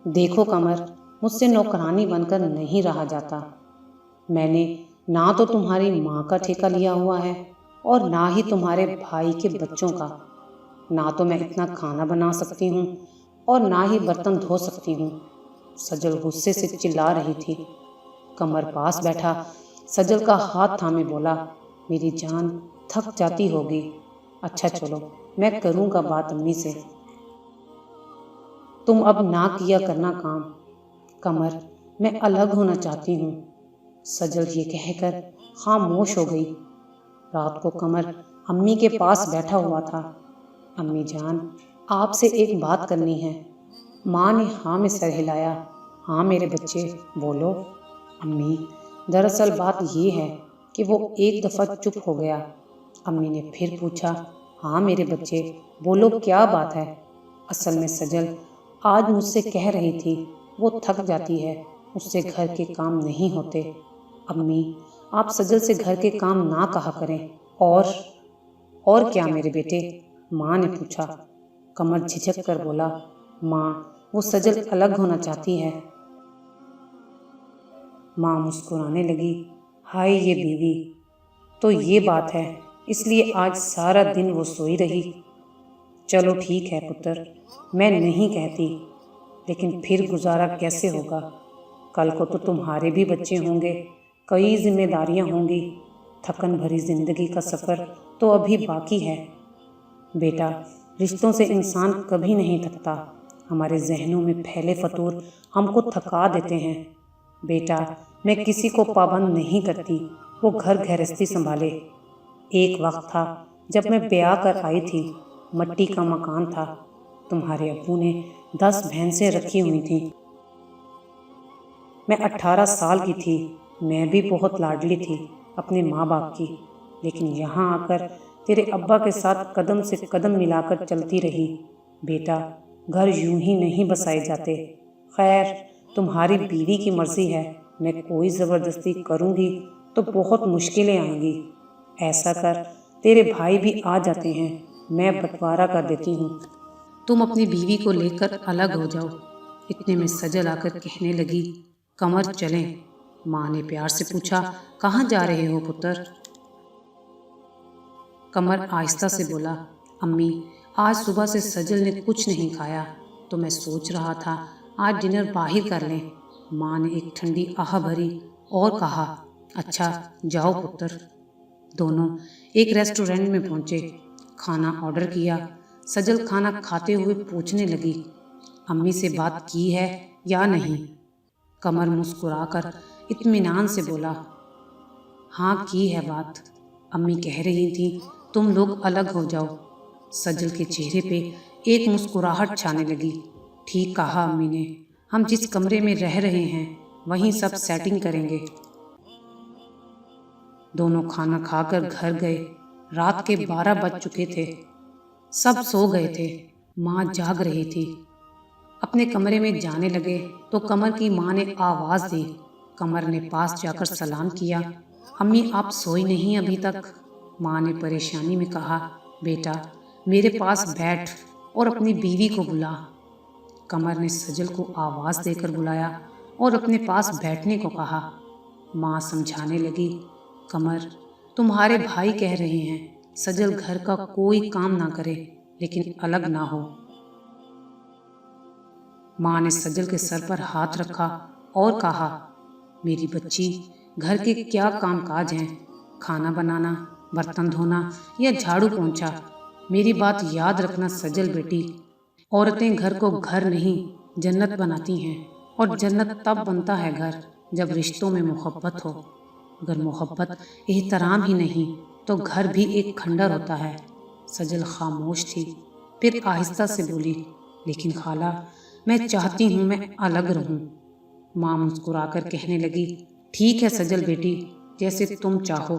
دیکھو قمر، مجھ سے نوکرانی بن کر نہیں رہا جاتا۔ میں نے نہ تو تمہاری ماں کا ٹھیکہ لیا ہوا ہے اور نہ ہی تمہارے بھائی کے بچوں کا۔ نہ تو میں اتنا کھانا بنا سکتی ہوں اور نہ ہی برتن دھو سکتی ہوں۔ سجل غصے سے چلا رہی تھی۔ قمر پاس بیٹھا سجل کا ہاتھ تھامے بولا، میری جان تھک جاتی ہوگی، اچھا چلو میں کروں گا بات امی سے، تم اب نہ کیا کرنا کام۔ قمر، میں الگ ہونا چاہتی ہوں۔ سجل یہ کہہ کر خاموش ہو گئی۔ رات کو قمر امی کے پاس بیٹھا ہوا تھا۔ امی جان، آپ سے ایک بات کرنی ہے۔ ماں نے ہاں میں سر ہلایا۔ ہاں میرے بچے، بولو۔ امی، دراصل بات یہ ہے کہ وہ ایک دفعہ چپ ہو گیا۔ امی نے پھر پوچھا، ہاں میرے بچے، بولو کیا بات ہے؟ اصل میں سجل آج مجھ سے کہہ رہی تھی وہ تھک جاتی ہے، اس سے گھر کے کام نہیں ہوتے۔ امی، آپ سجل سے گھر کے کام نہ کہا کریں۔ اور کیا میرے بیٹے؟ ماں نے پوچھا۔ قمر جھجک کر بولا، ماں، وہ سجل الگ ہونا چاہتی ہے۔ ماں مسکرانے لگی، ہائے یہ بیوی، تو یہ بات ہے، اس لیے آج سارا دن وہ سوئی رہی۔ چلو ٹھیک ہے پتر، میں نہیں کہتی، لیکن پھر گزارا کیسے ہوگا؟ کل کو تو تمہارے بھی بچے ہوں گے، کئی ذمہ داریاں ہوں گی، تھکن بھری زندگی کا سفر تو ابھی باقی ہے۔ بیٹا، رشتوں سے انسان کبھی نہیں تھکتا، ہمارے ذہنوں میں پھیلے فطور ہم کو تھکا دیتے ہیں۔ بیٹا، میں کسی کو پابند نہیں کرتی، وہ گھر گھرستی سنبھالے۔ ایک وقت تھا جب میں بیاہ کر آئی تھی، مٹی کا مکان تھا، تمہارے ابو نے 10 بھینسیں رکھی ہوئی تھیں۔ میں 18 سال کی تھی، میں بھی بہت لاڈلی تھی اپنے ماں باپ کی، لیکن یہاں آ کر تیرے ابا کے ساتھ قدم سے قدم ملا کر چلتی رہی۔ بیٹا، گھر یوں ہی نہیں بسائے جاتے۔ خیر، تمہاری بیوی کی مرضی ہے، میں کوئی زبردستی کروں گی تو بہت مشکلیں آئیں گی۔ ایسا کر، تیرے بھائی بھی آ جاتے ہیں، میں بٹوارا کر دیتی ہوں، تم اپنی بیوی کو لے کر الگ ہو جاؤ۔ اتنے میں سجل آ کر کہنے لگی، قمر چلیں۔ ماں نے پیار سے پوچھا، کہاں جا رہے ہو پتر؟ قمر آہستہ سے بولا، امی، آج صبح سے سجل نے کچھ نہیں کھایا تو میں سوچ رہا تھا آج ڈنر باہر کر لیں۔ ماں نے ایک ٹھنڈی آہ بھری اور کہا، اچھا جاؤ پتر۔ دونوں ایک ریسٹورینٹ میں پہنچے، کھانا آرڈر کیا۔ سجل کھانا کھاتے ہوئے پوچھنے لگی، امی سے بات کی ہے یا نہیں؟ قمر مسکرا کر اطمینان سے بولا، ہاں کی ہے بات، امی کہہ رہی تھیں تم لوگ الگ ہو جاؤ۔ سجل کے چہرے پہ ایک مسکراہٹ چھانے لگی، ٹھیک کہا امی نے، ہم جس کمرے میں رہ رہے ہیں وہیں سب سیٹنگ کریں گے۔ دونوں کھانا کھا کر گھر گئے۔ رات کے 12 بج چکے تھے، سب سو گئے تھے، ماں جاگ رہی تھی۔ اپنے کمرے میں جانے لگے تو قمر کی ماں نے آواز دی۔ قمر نے پاس جا کر سلام کیا، امی آپ سوئی نہیں ابھی تک؟ ماں نے پریشانی میں کہا، بیٹا میرے پاس بیٹھ اور اپنی بیوی کو بلا۔ قمر نے سجل کو آواز دے کر بلایا اور اپنے پاس بیٹھنے کو کہا۔ ماں سمجھانے لگی، قمر تمہارے بھائی کہہ رہے ہیں سجل گھر کا کوئی کام نہ کرے لیکن الگ نہ ہو۔ ماں نے سجل کے سر پر ہاتھ رکھا اور کہا، میری بچی، گھر کے کیا کام کاج ہیں؟ کھانا بنانا، برتن دھونا یا جھاڑو پونچھا؟ میری بات یاد رکھنا سجل بیٹی، عورتیں گھر کو گھر نہیں جنت بناتی ہیں، اور جنت تب بنتا ہے گھر جب رشتوں میں محبت ہو۔ اگر محبت احترام ہی نہیں تو گھر بھی ایک کھنڈر ہوتا ہے۔ سجل خاموش تھی، پھر آہستہ سے بولی، لیکن خالہ میں چاہتی ہوں میں الگ رہوں۔ ماں مسکرا کر کہنے لگی، ٹھیک ہے سجل بیٹی، جیسے تم چاہو،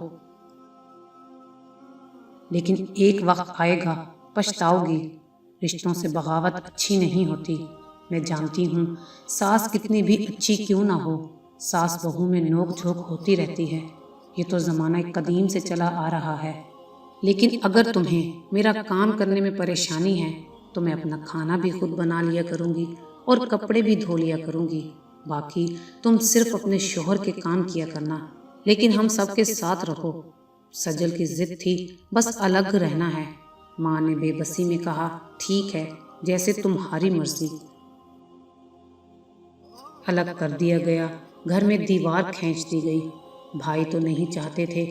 لیکن ایک وقت آئے گا پچھتاؤ گی۔ رشتوں سے بغاوت اچھی نہیں ہوتی۔ میں جانتی ہوں ساس کتنی بھی اچھی کیوں نہ ہو، ساس بہو میں نوک جھوک ہوتی رہتی ہے، یہ تو زمانہ قدیم سے چلا آ رہا ہے۔ لیکن اگر تمہیں میرا کام کرنے میں پریشانی ہے تو میں اپنا کھانا بھی خود بنا لیا کروں گی اور کپڑے بھی دھو لیا کروں گی، باقی تم صرف اپنے شوہر کے کام کیا کرنا، لیکن ہم سب کے ساتھ رہو۔ سجل کی ضد تھی بس الگ رہنا ہے۔ ماں نے بے بسی میں کہا، ٹھیک ہے، جیسے تمہاری مرضی۔ الگ کر دیا گیا، گھر میں دیوار کھینچ دی گئی۔ بھائی تو نہیں چاہتے تھے،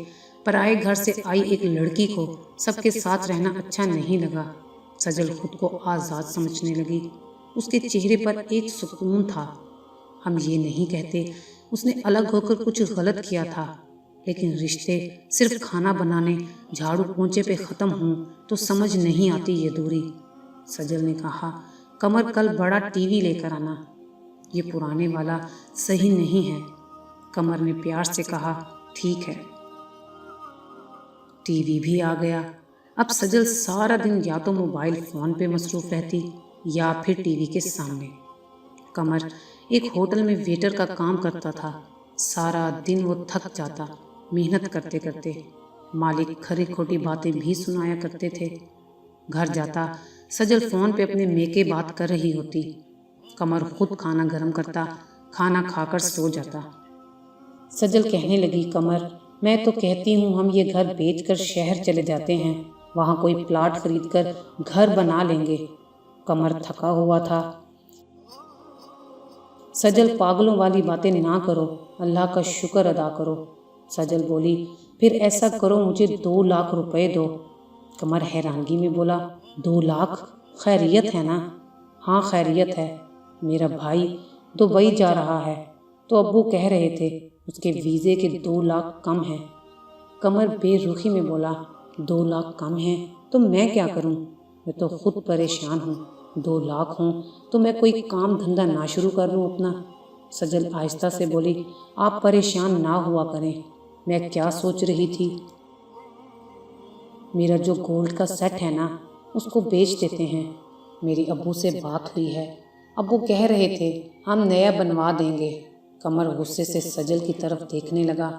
پر آئے گھر سے آئی ایک لڑکی کو سب کے ساتھ رہنا اچھا نہیں لگا۔ سجل خود کو آزاد سمجھنے لگی۔ اس کے چہرے پر ایک سکون تھا۔ ہم یہ نہیں کہتے اس نے الگ ہو کر کچھ غلط کیا تھا، لیکن رشتے صرف کھانا بنانے، جھاڑو پونچے پہ ختم ہوں تو سمجھ نہیں آتی یہ دوری۔ سجل نے کہا، قمر کل بڑا ٹی وی لے کر آنا، یہ پرانے والا صحیح نہیں ہے۔ قمر نے پیار سے کہا، ٹھیک ہے۔ ٹی وی بھی آ گیا۔ اب سجل سارا دن یا تو موبائل فون پہ مصروف رہتی یا پھر ٹی وی کے سامنے۔ قمر ایک ہوٹل میں ویٹر کا کام کرتا تھا۔ سارا دن وہ تھک جاتا محنت کرتے کرتے۔ مالک کھری کھوٹی باتیں بھی سنایا کرتے تھے۔ گھر جاتا سجل فون پہ اپنے میکے بات کر رہی ہوتی۔ قمر خود کھانا گرم کرتا، کھانا کھا کر سو جاتا۔ سجل کہنے لگی، قمر میں تو کہتی ہوں ہم یہ گھر بیچ کر شہر چلے جاتے ہیں، وہاں کوئی پلاٹ خرید کر گھر بنا لیں گے۔ قمر تھکا ہوا تھا۔ سجل پاگلوں والی باتیں نہ کرو، اللہ کا شکر ادا کرو۔ سجل بولی، پھر ایسا کرو مجھے 2 لاکھ روپے دو۔ قمر حیرانگی میں بولا، 2 لاکھ؟ خیریت ہے نا؟ ہاں خیریت ہے، میرا بھائی دبئی جا رہا ہے تو ابو کہہ رہے تھے اس کے ویزے کے 2 لاکھ کم ہیں۔ قمر بے رخی میں بولا، 2 لاکھ کم ہیں تو میں کیا کروں؟ میں تو خود پریشان ہوں، 2 لاکھ ہوں تو میں کوئی کام دھندا نہ شروع کر لوں اپنا۔ سجل آہستہ سے بولی، آپ پریشان نہ ہوا کریں، میں کیا سوچ رہی تھی، میرا جو گولڈ کا سیٹ ہے نا اس کو بیچ دیتے ہیں۔ میری ابو سے بات ہوئی ہے، ابو کہہ رہے تھے ہم نیا بنوا دیں گے۔ قمر غصے سے سجل کی طرف دیکھنے لگا،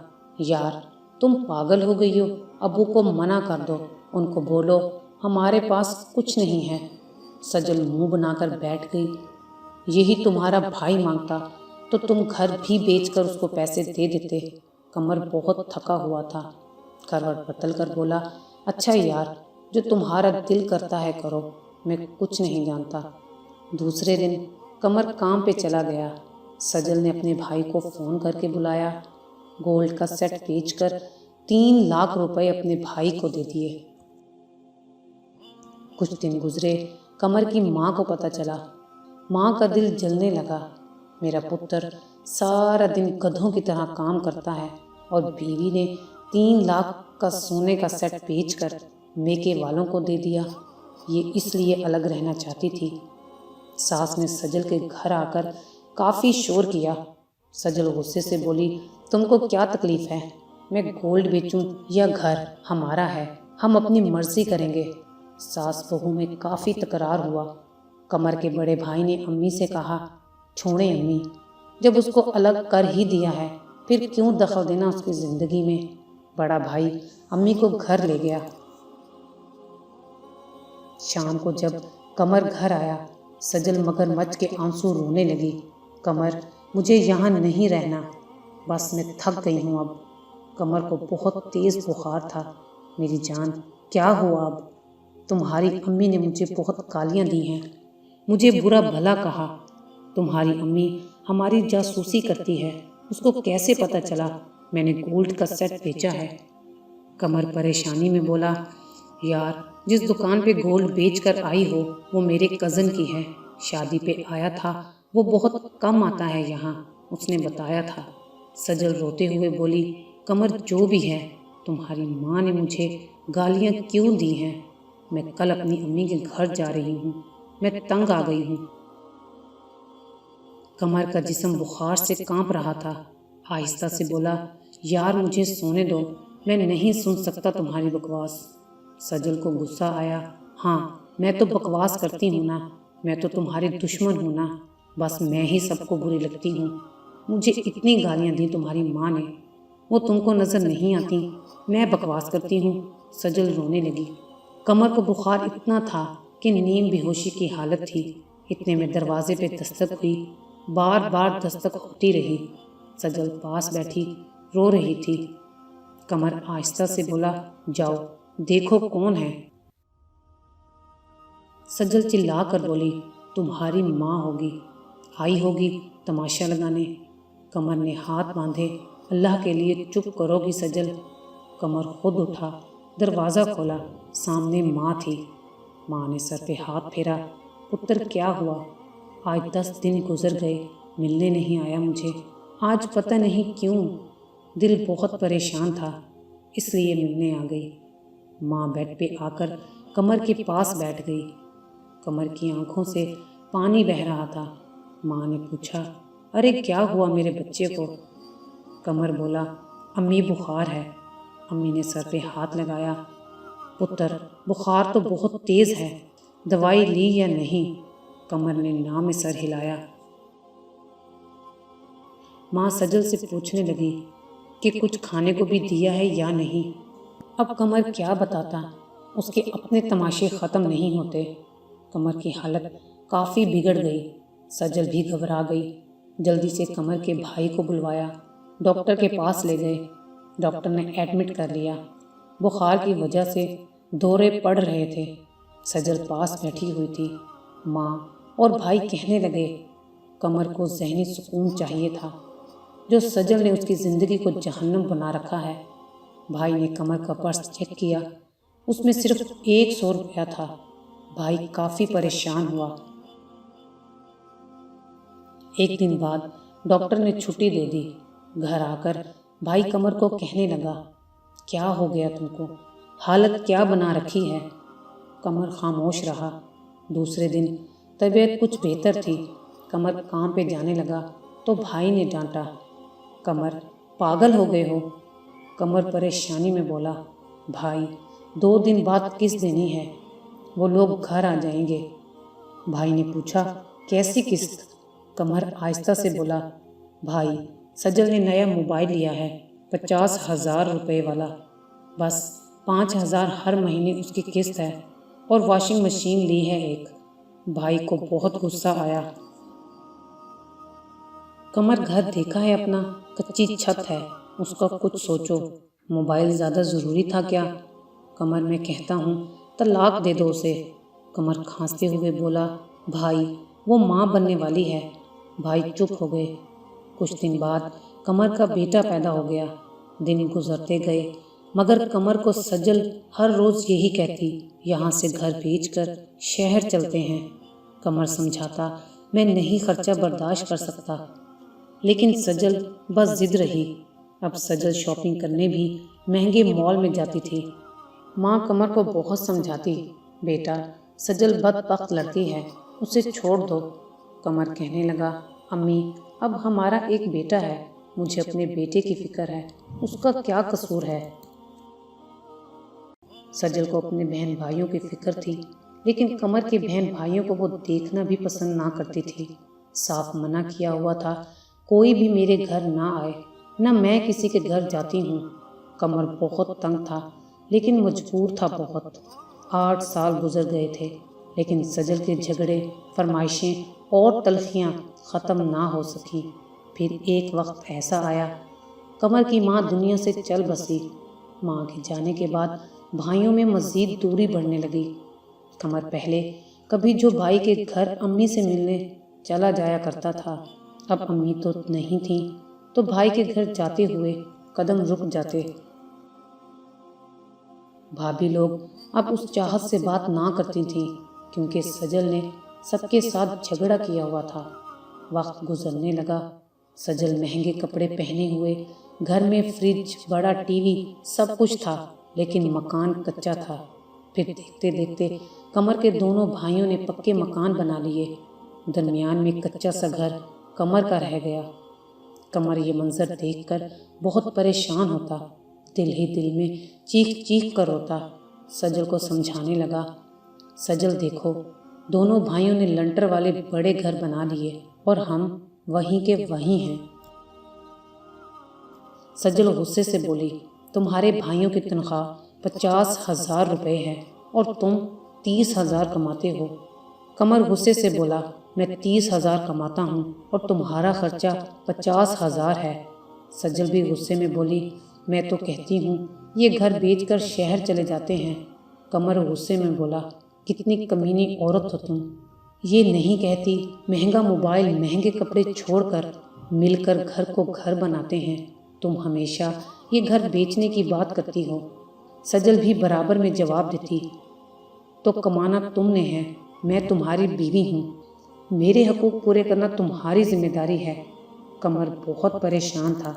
یار تم پاگل ہو گئی ہو، ابو کو منع کر دو، ان کو بولو ہمارے پاس کچھ نہیں ہے۔ سجل منہ بنا کر بیٹھ گئی، یہی تمہارا بھائی مانگتا تو تم گھر بھی بیچ کر اس کو پیسے دے دیتے۔ قمر بہت تھکا ہوا تھا، کروٹ بدل کر بولا، اچھا یار جو تمہارا دل کرتا ہے کرو، میں کچھ نہیں جانتا۔ دوسرے دن قمر کام پہ چلا گیا۔ سجل نے اپنے بھائی کو فون کر کے بلایا، گولڈ کا سیٹ بیچ کر 3 لاکھ روپے اپنے بھائی کو دے دیے۔ کچھ دن گزرے، قمر کی ماں کو پتہ چلا۔ ماں کا دل جلنے لگا، میرا پتر سارا دن گدھوں کی طرح کام کرتا ہے اور بیوی نے 3 لاکھ کا سونے کا سیٹ بیچ کر میکے والوں کو دے دیا، یہ اس لیے الگ رہنا چاہتی تھی۔ ساس نے سجل کے گھر آ کر کافی شور کیا۔ سجل غصے سے بولی، تم کو کیا تکلیف ہے؟ میں گولڈ بیچوں یا گھر ہمارا ہے، ہم اپنی مرضی کریں گے۔ ساس بہو میں کافی تکرار ہوا۔ قمر کے بڑے بھائی نے امی سے کہا، چھوڑیں امی، جب اس کو الگ کر ہی دیا ہے پھر کیوں دخل دینا اس کی زندگی میں۔ بڑا بھائی امی کو گھر لے گیا۔ شام کو جب قمر گھر آیا، سجل مگرمچھ کے آنسو رونے لگی، قمر مجھے یہاں نہیں رہنا، بس میں تھک گئی ہوں اب۔ قمر کو بہت تیز بخار تھا، میری جان کیا ہوا اب؟ تمہاری امی نے مجھے بہت گالیاں دی ہیں، مجھے برا بھلا کہا۔ تمہاری امی ہماری جاسوسی کرتی ہے، اس کو کیسے پتہ چلا میں نے گولڈ کا سیٹ بیچا ہے؟ قمر پریشانی میں بولا، یار جس دکان پہ گولڈ بیچ کر آئی ہو وہ میرے کزن کی ہے، شادی پہ آیا تھا، وہ بہت کم آتا ہے یہاں، اس نے بتایا تھا۔ سجل روتے ہوئے بولی، قمر جو بھی ہے تمہاری ماں نے مجھے گالیاں کیوں دی ہیں؟ میں کل اپنی امی کے گھر جا رہی ہوں، میں تنگ آ گئی ہوں۔ قمر کا جسم بخار سے کانپ رہا تھا، آہستہ سے بولا، یار مجھے سونے دو، میں نہیں سن سکتا تمہاری بکواس۔ سجل کو غصہ آیا، ہاں میں تو بکواس کرتی ہوں نا، میں تو تمہاری دشمن ہوں نا، بس میں ہی سب کو بری لگتی ہوں۔ مجھے اتنی گالیاں دی تمہاری ماں نے، وہ تم کو نظر نہیں آتی، میں بکواس کرتی ہوں۔ سجل رونے لگی۔ قمر کو بخار اتنا تھا کہ نیم بے ہوشی کی حالت تھی۔ اتنے میں دروازے پہ دستک ہوئی، بار بار دستک ہوتی رہی۔ سجل پاس بیٹھی رو رہی تھی۔ قمر آہستہ سے بولا، جاؤ دیکھو کون ہے۔ سجل چلا کر بولی، تمہاری ماں ہوگی، آئی ہوگی تماشا لگانے۔ قمر نے ہاتھ باندھے، اللہ کے لیے چپ کرو گی سجل۔ قمر خود اٹھا، دروازہ کھولا، سامنے ماں تھی۔ ماں نے سر پہ ہاتھ پھیرا، پتر کیا ہوا؟ آج 10 دن گزر گئے، ملنے نہیں آیا مجھے۔ آج پتہ نہیں کیوں دل بہت پریشان تھا، اس لیے ملنے آ گئی۔ ماں بیڈ پہ آ کر قمر کے پاس بیٹھ گئی۔ قمر کی آنکھوں سے پانی بہہ رہا تھا۔ ماں نے پوچھا، ارے کیا ہوا میرے بچے کو؟ قمر بولا، امی بخار ہے۔ امی نے سر پہ ہاتھ لگایا، پتر بخار تو بہت تیز ہے، دوائی لی یا نہیں؟ قمر نے نہ میں سر ہلایا۔ ماں سجل سے پوچھنے لگی کہ کچھ کھانے کو بھی دیا ہے یا نہیں۔ اب قمر کیا بتاتا، اس کے اپنے تماشے ختم نہیں ہوتے۔ قمر کی حالت کافی بگڑ گئی، سجل بھی گھبرا گئی۔ جلدی سے قمر کے بھائی کو بلوایا، ڈاکٹر کے پاس لے گئے۔ ڈاکٹر نے ایڈمٹ کر لیا۔ بخار کی وجہ سے دورے پڑ رہے تھے۔ سجل پاس بیٹھی ہوئی تھی۔ ماں اور بھائی کہنے لگے، قمر کو ذہنی سکون چاہیے تھا، جو سجل نے اس کی زندگی کو جہنم بنا رکھا ہے۔ بھائی نے قمر کا پرس چیک کیا، اس میں صرف 100 روپیہ تھا۔ بھائی کافی پریشان ہوا۔ ایک دن بعد ڈاکٹر نے چھٹی دے دی۔ گھر آ کر بھائی قمر کو کہنے لگا، کیا ہو گیا تم کو؟ حالت کیا بنا رکھی ہے؟ قمر خاموش رہا۔ دوسرے دن طبیعت کچھ بہتر تھی۔ قمر کام پہ جانے لگا تو بھائی نے ڈانٹا، قمر پاگل ہو گئے ہو؟ قمر پریشانی میں بولا، بھائی 2 دن بعد قسط دینی ہے، وہ لوگ گھر آ جائیں گے۔ بھائی نے پوچھا، کیسی قسط؟ قمر آہستہ سے بولا، بھائی سجل نے نیا موبائل لیا ہے، 50,000 روپے والا، بس 5,000 ہر مہینے اس کی قسط ہے، اور واشنگ مشین لی ہے ایک۔ بھائی کو بہت غصہ آیا۔ قمر گھر دیکھا ہے اپنا، کچی چھت ہے، اس کا کچھ سوچو۔ موبائل زیادہ ضروری تھا کیا؟ قمر میں کہتا ہوں طلاق دے دو اسے۔ قمر کھانستے ہوئے بولا، بھائی وہ ماں بننے والی ہے۔ بھائی چپ ہو گئے۔ کچھ دن بعد قمر کا بیٹا پیدا ہو گیا۔ دن گزرتے گئے، مگر قمر کو سجل ہر روز یہی کہتی، یہاں سے گھر بیچ کر شہر چلتے ہیں۔ قمر سمجھاتا، میں نہیں خرچہ برداشت کر سکتا، لیکن سجل بس ضد رہی۔ اب سجل شاپنگ کرنے بھی مہنگے مال میں جاتی تھی۔ ماں قمر کو بہت سمجھاتی، بیٹا سجل بدبخت لڑکی ہے، اسے چھوڑ دو۔ قمر کہنے لگا، امی اب ہمارا ایک بیٹا ہے، مجھے اپنے بیٹے کی فکر ہے، اس کا کیا قصور ہے؟ سجل کو اپنے بہن بھائیوں کی فکر تھی، لیکن قمر کے بہن بھائیوں کو وہ دیکھنا بھی پسند نہ کرتی تھی۔ صاف منع کیا ہوا تھا، کوئی بھی میرے گھر نہ آئے، نہ میں کسی کے گھر جاتی ہوں۔ قمر بہت تنگ تھا، لیکن مجبور تھا بہت۔ 8 سال گزر گئے تھے، لیکن سجل کے جھگڑے، فرمائشیں اور تلخیاں ختم نہ ہو سکیں۔ پھر ایک وقت ایسا آیا، قمر کی ماں دنیا سے چل بسی۔ ماں کے جانے کے بعد بھائیوں میں مزید دوری بڑھنے لگی۔ قمر پہلے کبھی جو بھائی کے گھر امی سے ملنے چلا جایا کرتا تھا، اب امی تو نہیں تھیں، تو بھائی کے گھر جاتے ہوئے قدم رک جاتے۔ بھابھی لوگ اب اس چاہت سے بات نہ کرتی تھیں، کیونکہ سجل نے سب کے ساتھ جھگڑا کیا ہوا تھا۔ وقت گزرنے لگا، سجل مہنگے کپڑے پہنے ہوئے، گھر میں فریج، بڑا ٹی وی، سب کچھ تھا، لیکن مکان کچا تھا۔ پھر دیکھتے دیکھتے قمر کے دونوں بھائیوں نے پکے مکان بنا لیے، درمیان میں کچا سا گھر قمر کا رہ گیا۔ قمر یہ منظر دیکھ کر بہت پریشان ہوتا، دل ہی دل میں چیخ چیخ کر روتا۔ سجل کو سمجھانے لگا، سجل دیکھو، دونوں بھائیوں نے لنٹر والے بڑے گھر بنا لیے اور ہم وہیں کے وہیں ہیں۔ سجل غصے سے بولی، تمہارے بھائیوں کی تنخواہ 50,000 روپے ہے اور تم 30,000 کماتے ہو، قمر غصے سے بولا، میں 30,000 کماتا ہوں اور تمہارا خرچہ 50,000 ہے۔ سجل بھی غصے میں بولی، میں تو کہتی ہوں یہ گھر بیچ کر شہر چلے جاتے ہیں۔ قمر غصے میں بولا، کتنی کمینی عورت ہو تم، یہ نہیں کہتی مہنگا موبائل مہنگے کپڑے چھوڑ کر مل کر گھر کو گھر بناتے ہیں، تم ہمیشہ یہ گھر بیچنے کی بات کرتی ہو۔ سجل بھی برابر میں جواب دیتی، تو کمانا تم نے ہے، میں تمہاری بیوی ہوں، میرے حقوق پورے کرنا تمہاری ذمہ داری ہے۔ قمر بہت پریشان تھا۔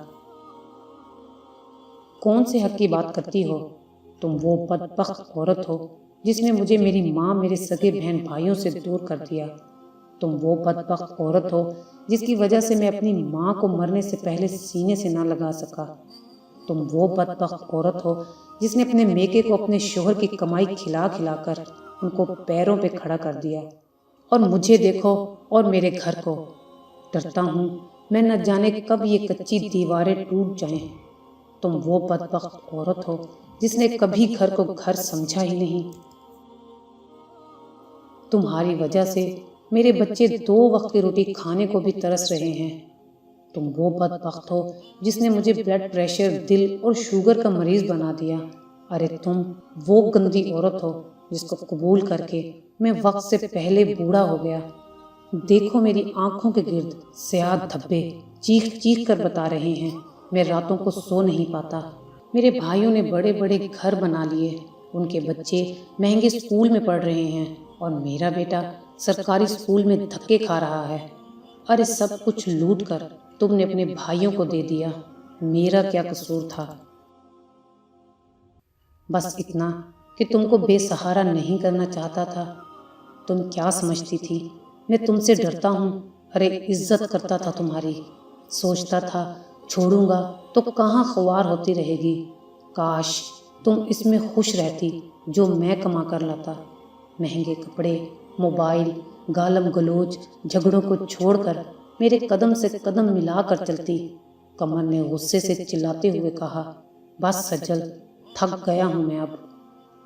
کون سے حق کی بات کرتی ہو؟ تم وہ بدبخت عورت ہو جس نے مجھے میری ماں میرے سگے بہن بھائیوں سے دور کر دیا۔ تم وہ بدبخت عورت ہو جس کی وجہ سے میں اپنی ماں کو مرنے سے پہلے سینے سے نہ لگا سکا۔ تم وہ بدبخت عورت ہو جس نے اپنے میکے کو اپنے شوہر کی کمائی کھلا کھلا کر ان کو پیروں پہ کھڑا کر دیا، اور مجھے دیکھو اور میرے گھر کو، ڈرتا ہوں میں نہ جانے کب یہ کچی دیواریں ٹوٹ جائیں۔ تم وہ بدبخت عورت ہو جس نے کبھی گھر کو گھر سمجھا ہی نہیں۔ تمہاری وجہ سے میرے بچے 2 وقت کی روٹی کھانے کو بھی ترس رہے ہیں۔ تم وہ بدبخت ہو جس نے مجھے بلڈ پریشر، دل اور شوگر کا مریض بنا دیا۔ ارے تم وہ گندی عورت ہو جس کو قبول کر کے میں وقت سے پہلے بوڑھا ہو گیا۔ دیکھو میری آنکھوں کے گرد سیاہ دھبے چیخ چیخ کر بتا رہے ہیں، میں راتوں کو سو نہیں پاتا۔ میرے بھائیوں نے بڑے بڑے گھر بنا لیے، ان کے بچے مہنگے اسکول میں پڑھ رہے ہیں، اور میرا بیٹا سرکاری اسکول میں دھکے کھا رہا ہے۔ ارے سب کچھ لوٹ کر تم نے اپنے بھائیوں کو دے دیا، میرا کیا قصور تھا؟ بس اتنا کہ تم کو بے سہارا نہیں کرنا چاہتا تھا۔ تم کیا سمجھتی تھی میں تم سے ڈرتا ہوں؟ ارے عزت کرتا تھا تمہاری، سوچتا تھا چھوڑوں گا تو کہاں خوار ہوتی رہے گی۔ کاش تم اس میں خوش رہتی جو میں کما کر لاتا۔ مہنگے کپڑے، موبائل، گالم گلوچ، جھگڑوں کو چھوڑ کر میرے قدم سے قدم ملا کر چلتی۔ قمر نے غصے سے چلاتے ہوئے کہا، بس سجل، تھک گیا ہوں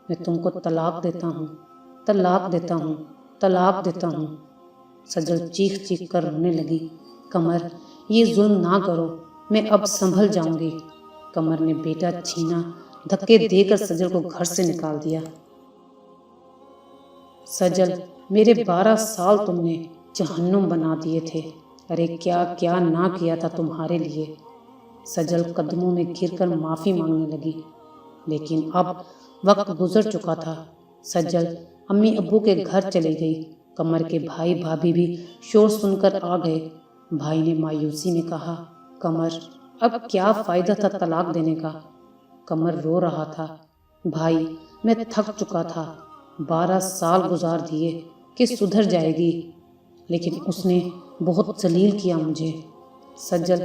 میں تم کو طلاق دیتا ہوں، طلاق دیتا ہوں، طلاق دیتا ہوں۔ سجل چیخ چیخ کر رونے لگی۔ قمر، یہ ظلم نہ کرو، میں اب سنبھل جاؤں گی۔ قمر نے بیٹا چھینا، دھکے دے کر سجل کو گھر سے نکال دیا۔ سجل، میرے 12 سال تم نے جہنم بنا دیے تھے، ارے کیا کیا نہ کیا تھا تمہارے لیے۔ سجل قدموں میں گر کر معافی مانگنے لگی، لیکن اب وقت گزر چکا تھا۔ سجل امی ابو کے گھر چلی گئی۔ قمر کے بھائی بھابھی بھی شور سن کر آ گئے۔ بھائی نے مایوسی میں کہا، قمر، اب کیا فائدہ تھا طلاق دینے کا؟ قمر رو رہا تھا، بھائی میں تھک چکا تھا، 12 سال گزار دیے کہ سدھر جائے گی، لیکن اس نے بہت ذلیل کیا مجھے۔ سجل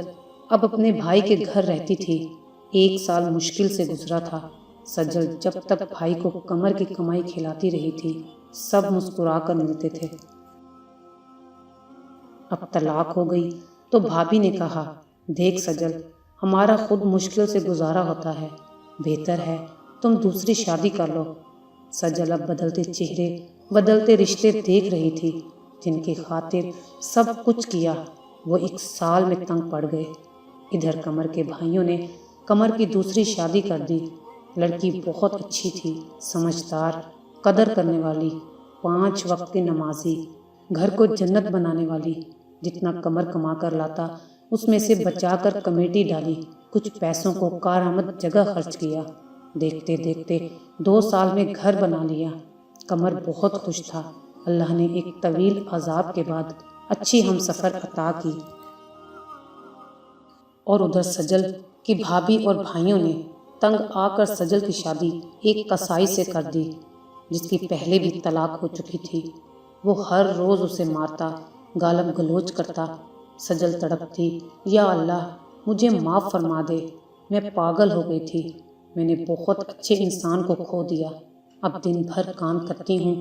اب اپنے بھائی کے گھر رہتی تھی۔ 1 سال مشکل سے گزرا تھا۔ سجل جب تک بھائی کو قمر کی کمائی کھلاتی رہی تھی، سب مسکرا کر ملتے تھے۔ اب طلاق ہو گئی تو بھابھی نے کہا، دیکھ سجل، ہمارا خود مشکل سے گزارا ہوتا ہے، بہتر ہے تم دوسری شادی کر لو۔ سجل اب بدلتے چہرے، بدلتے رشتے دیکھ رہی تھی، جن کی خاطر سب کچھ کیا، وہ 1 سال میں تنگ پڑ گئے۔ ادھر قمر کے بھائیوں نے قمر کی دوسری شادی کر دی۔ لڑکی بہت اچھی تھی، سمجھدار، قدر کرنے والی، 5 وقت کی نمازی، گھر کو جنت بنانے والی۔ جتنا قمر کما کر لاتا اس میں سے بچا کر کمیٹی ڈالی، کچھ پیسوں کو کارآمد جگہ خرچ کیا۔ دیکھتے دیکھتے 2 سال میں گھر بنا لیا۔ قمر بہت خوش تھا۔ اللہ نے ایک طویل عذاب کے بعد اچھی ہم سفر عطا کی۔ اور ادھر سجل کی بھابھی اور بھائیوں نے تنگ آ کر سجل کی شادی ایک قصائی سے کر دی، جس کی پہلے بھی طلاق ہو چکی تھی۔ وہ ہر روز اسے مارتا، گالم گلوچ کرتا۔ سجل تڑپتی، یا اللہ مجھے معاف فرما دے، میں پاگل ہو گئی تھی، میں نے بہت اچھے انسان کو کھو دیا۔ اب دن بھر کام کرتی ہوں،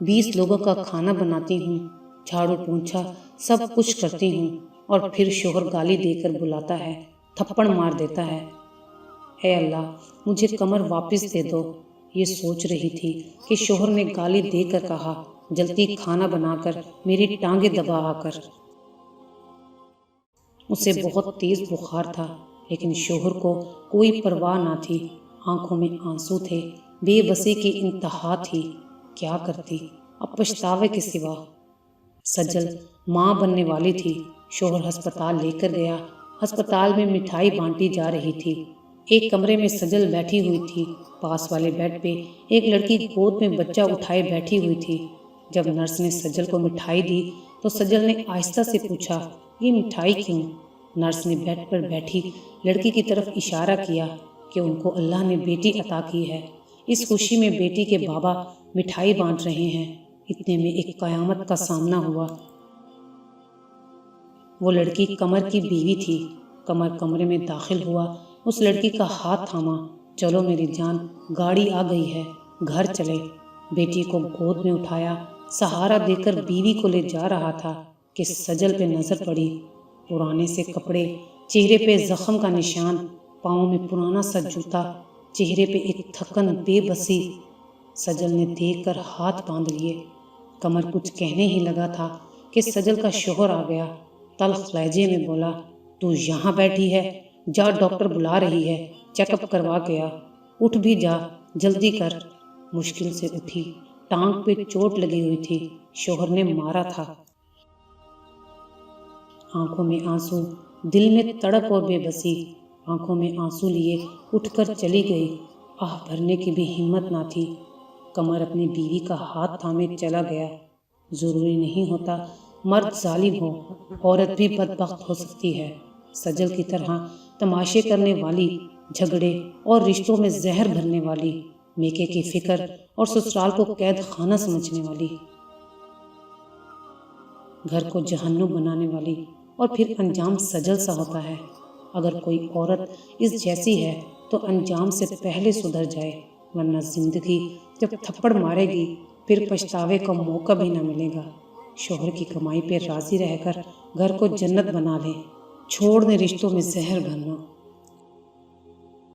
20 لوگوں کا کھانا بناتی ہوں، جھاڑو پونچھا سب کچھ کرتی ہوں، اور پھر شوہر گالی دے کر بلاتا ہے، تھپڑ مار دیتا ہے۔ اے اللہ مجھے قمر واپس دے دو۔ یہ سوچ رہی تھی کہ شوہر نے گالی دے کر کہا، جلدی کھانا بنا کر میری ٹانگیں دبا آ کر۔ اسے بہت تیز بخار تھا، لیکن شوہر کو کوئی پرواہ نہ تھی۔ آنکھوں میں آنسو تھے، بے بسی کی انتہا تھی۔ کیا کرتی اب پچھتاوے کے سوا؟ سجل ماں بننے والی تھی۔ شوہر ہسپتال لے کر گیا۔ ہسپتال میں مٹھائی بانٹی جا رہی تھی۔ ایک کمرے میں سجل بیٹھی ہوئی تھی۔ پاس والے بیڈ پہ ایک لڑکی گود میں بچہ اٹھائے بیٹھی ہوئی تھی۔ جب نرس نے سجل کو مٹھائی دی تو سجل نے آہستہ سے پوچھا، یہ مٹھائی کیوں؟ نرس نے بیڈ پر بیٹھی لڑکی کی طرف اشارہ کیا کہ ان کو اللہ نے بیٹی عطا کی ہے، اس خوشی میں بیٹی کے بابا مٹھائی بانٹ رہے ہیں۔ اتنے میں ایک قیامت کا سامنا ہوا۔ وہ لڑکی قمر کی بیوی تھی۔ قمر کمرے میں داخل ہوا، اس لڑکی کا ہاتھ تھاما۔ چلو میری جان، گاڑی آ گئی ہے، گھر چلے۔ بیٹی کو گود میں اٹھایا، سہارا دے کر بیوی کو لے جا رہا تھا کہ سجل پہ نظر پڑی۔ پرانے سے کپڑے، چہرے پہ زخم کا نشان، پاؤں میں پرانا سا جوتا، چہرے پہ ایک تھکن، بے بسی۔ سجل نے دیکھ کر ہاتھ باندھ لیے۔ قمر کچھ کہنے ہی لگا تھا کہ سجل کا شوہر آ گیا۔ تلخ لہجے میں بولا، تو یہاں بیٹھی ہے؟ جا، ڈاکٹر بلا رہی ہے، چیک اپ کروا کے آ۔ اٹھ بھی جا، جلدی کر۔ مشکل سے اٹھی، ٹانگ پہ چوٹ لگی ہوئی تھی، شوہر نے مارا تھا۔ آنکھوں میں آنسو، دل میں تڑپ اور بے بسی۔ آنکھوں میں آنسو لیے اٹھ کر چلی گئی۔ آہ بھرنے کی بھی ہمت نہ تھی۔ قمر اپنی بیوی کا ہاتھ تھامے چلا گیا۔ ضروری نہیں ہوتا مرد ظالم ہو، عورت بھی بدبخت ہو سکتی ہے۔ سجل کی طرح تماشے کرنے والی، جھگڑے اور رشتوں میں زہر بھرنے والی، میکے کی فکر اور سسرال کو قید خانہ سمجھنے والی، گھر کو جہنم بنانے والی، اور پھر انجام سجل سا ہوتا ہے۔ اگر کوئی عورت اس جیسی ہے تو انجام سے پہلے سدھر جائے، ورنہ زندگی جب تھپڑ مارے گی پھر پچھتاوے کا موقع بھی نہ ملے گا۔ شوہر کی کمائی پہ راضی رہ کر گھر کو جنت بنا لے، چھوڑ دے رشتوں میں زہر بھرنا۔